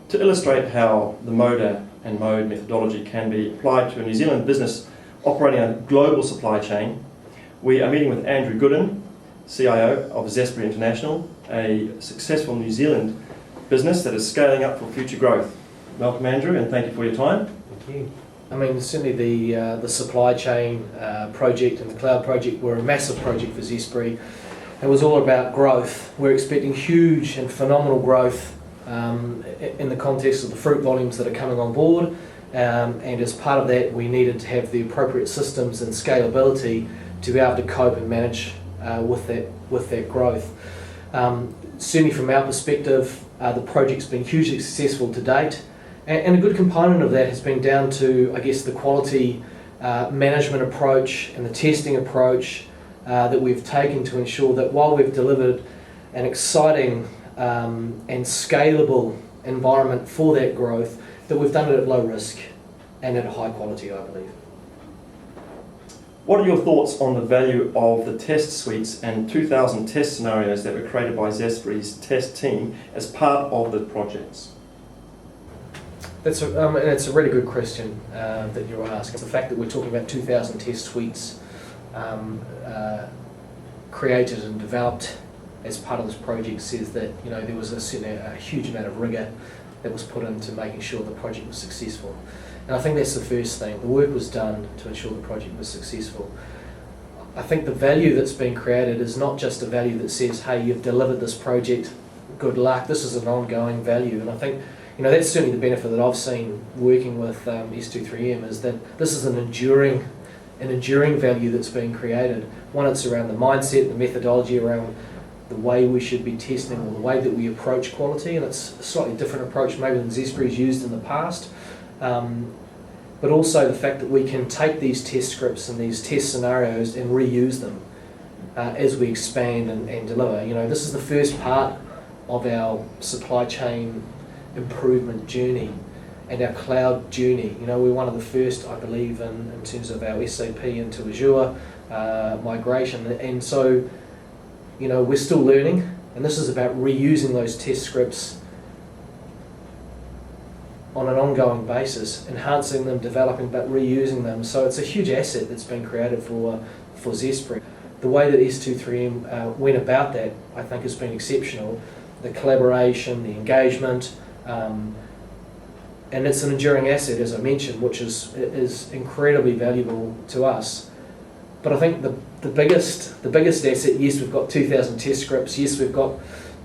To illustrate how the MODA and MODE methodology can be applied to a New Zealand business operating a global supply chain, we are meeting with Andrew Gooden, CIO of Zespri International, a successful New Zealand business that is scaling up for future growth. Welcome, Andrew, and thank you for your time. Thank you. I mean, certainly the supply chain project and the cloud project were a massive project for Zespri. It was all about growth. We're expecting huge and phenomenal growth in the context of the fruit volumes that are coming on board, and as part of that we needed to have the appropriate systems and scalability to be able to cope and manage with that growth. Certainly from our perspective, the project's been hugely successful to date, and a good component of that has been down to, I guess, the quality management approach and the testing approach that we've taken to ensure that while we've delivered an exciting and scalable environment for that growth, that we've done it at low risk and at a high quality, I believe. What are your thoughts on the value of the test suites and 2,000 test scenarios that were created by Zespri's test team as part of the projects? It's a really good question that you're asking. The fact that we're talking about 2,000 test suites created and developed as part of this project says that there was a huge amount of rigour that was put into making sure the project was successful. And I think that's the first thing. The work was done to ensure the project was successful. I think the value that's been created is not just a value that says, hey, you've delivered this project, good luck. This is an ongoing value. And I think that's certainly the benefit that I've seen working with S23M, is that this is an enduring value that's being created. One, it's around the mindset, the methodology around the way we should be testing, or the way that we approach quality, and it's a slightly different approach maybe than Zespri's used in the past. But also the fact that we can take these test scripts and these test scenarios and reuse them as we expand and deliver. This is the first part of our supply chain improvement journey and our cloud journey. We're one of the first, I believe, in terms of our SAP into Azure migration, and so we're still learning, and this is about reusing those test scripts on an ongoing basis, enhancing them, developing, but reusing them. So it's a huge asset that's been created for Zespri. The way that S23M went about that, I think, has been exceptional. The collaboration, the engagement, and it's an enduring asset, as I mentioned, which is incredibly valuable to us. But I think the biggest asset, yes, we've got 2,000 test scripts, yes, we've got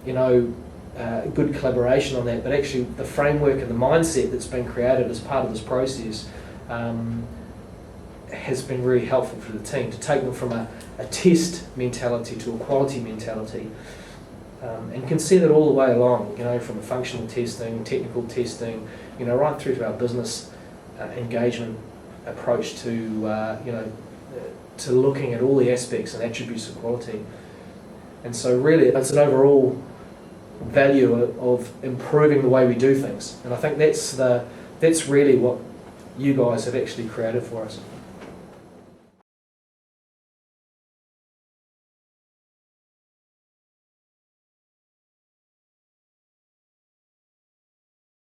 good collaboration on that, but actually the framework and the mindset that's been created as part of this process has been really helpful for the team to take them from a test mentality to a quality mentality, and can see that all the way along, from the functional testing, technical testing, right through to our business engagement approach to looking at all the aspects and attributes of quality. And so really it's an overall value of improving the way we do things, and I think that's really what you guys have actually created for us.